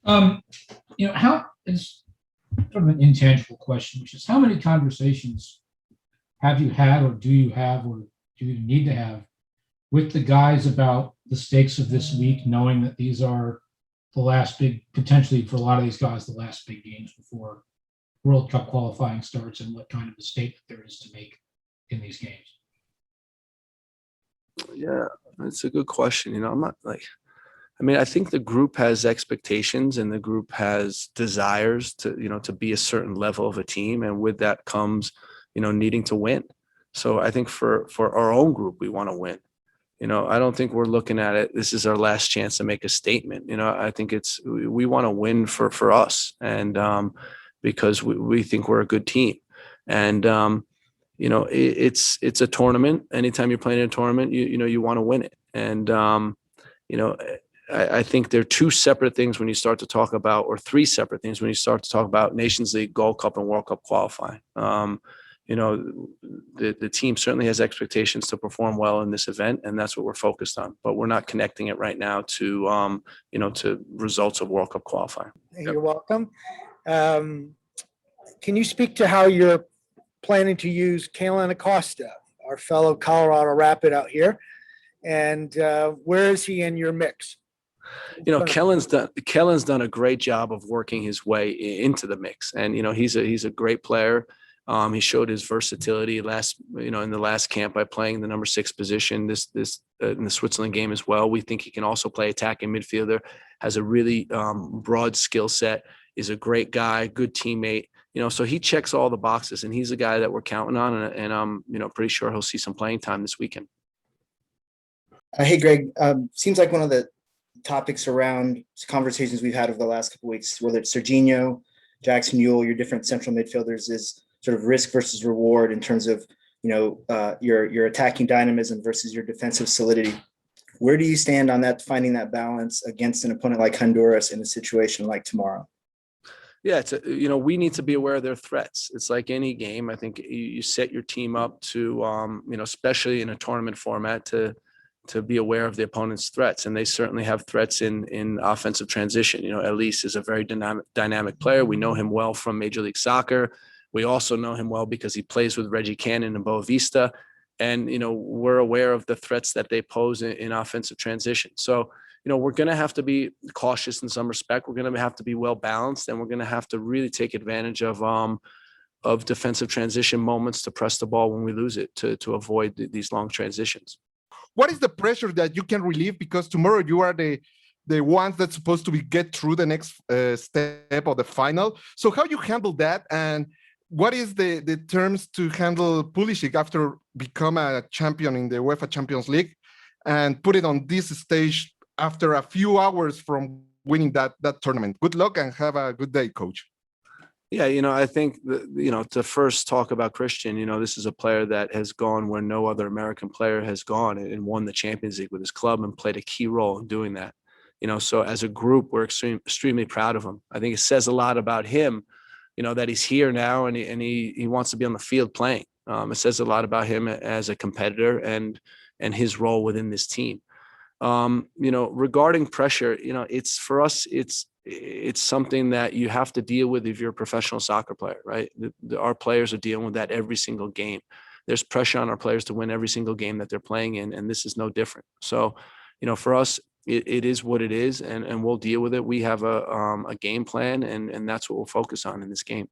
Um, how is sort of an intangible question, which is how many conversations have you had, or do you have, or do you need to have with the guys about the stakes of this week, knowing that these are the last big, potentially for a lot of these guys, the last big games before World Cup qualifying starts, and what kind of a statement there is to make in these games? Yeah, that's a good question. I'm not like, I mean, I think the group has expectations and the group has desires to be a certain level of a team. And with that comes, needing to win. So I think for our own group, we want to win. I don't think we're looking at it. This is our last chance to make a statement. I think we want to win for us. And because we think we're a good team. And, it's a tournament. Anytime you're playing in a tournament, you want to win it. And, you know, I think there are two separate things when you start to talk about, or three separate things when you start to talk about Nations League, Gold Cup, and World Cup qualifying. The team certainly has expectations to perform well in this event, and that's what we're focused on. But we're not connecting it right now to results of World Cup qualifying. You're welcome. Can you speak to how you're planning to use Kalen Acosta, our fellow Colorado Rapid out here, and where is he in your mix? Kellen's done a great job of working his way into the mix, and he's a great player. He showed his versatility in the last camp by playing the number 6 position. This in the Switzerland game as well. We think he can also play attacking midfielder. Has a really broad skill set. Is a great guy, good teammate. So he checks all the boxes, and he's a guy that we're counting on, and I'm pretty sure he'll see some playing time this weekend. Hey, Greg. Seems like one of the topics around conversations we've had over the last couple of weeks, whether it's Serginho, Jackson Ewell, your different central midfielders, is sort of risk versus reward in terms of your attacking dynamism versus your defensive solidity. Where do you stand on that, finding that balance against an opponent like Honduras in a situation like tomorrow? Yeah, we need to be aware of their threats. It's like any game. I think you set your team up to, especially in a tournament format, to be aware of the opponent's threats. And they certainly have threats in offensive transition. Elise is a very dynamic player. We know him well from Major League Soccer. We also know him well because he plays with Reggie Cannon and Boa Vista. And, we're aware of the threats that they pose in offensive transition. So, we're going to have to be cautious in some respect. We're going to have to be well balanced, and we're going to have to really take advantage of defensive transition moments to press the ball when we lose it to avoid these long transitions. What is the pressure that you can relieve? Because tomorrow you are the ones that's supposed to get through the next step of the final. So how you handle that, and what is the terms to handle Pulisic after become a champion in the UEFA Champions League and put it on this stage after a few hours from winning that tournament? Good luck and have a good day, coach. Yeah, I think to first talk about Christian, this is a player that has gone where no other American player has gone and won the Champions League with his club and played a key role in doing that. So as a group, we're extremely proud of him. I think it says a lot about him, that he's here now and he wants to be on the field playing. It says a lot about him as a competitor and his role within this team. Regarding pressure, it's for us, it's something that you have to deal with if you're a professional soccer player, right? Our players are dealing with that every single game. There's pressure on our players to win every single game that they're playing in, and this is no different. So, for us, it is what it is, and we'll deal with it. We have a game plan, and that's what we'll focus on in this game.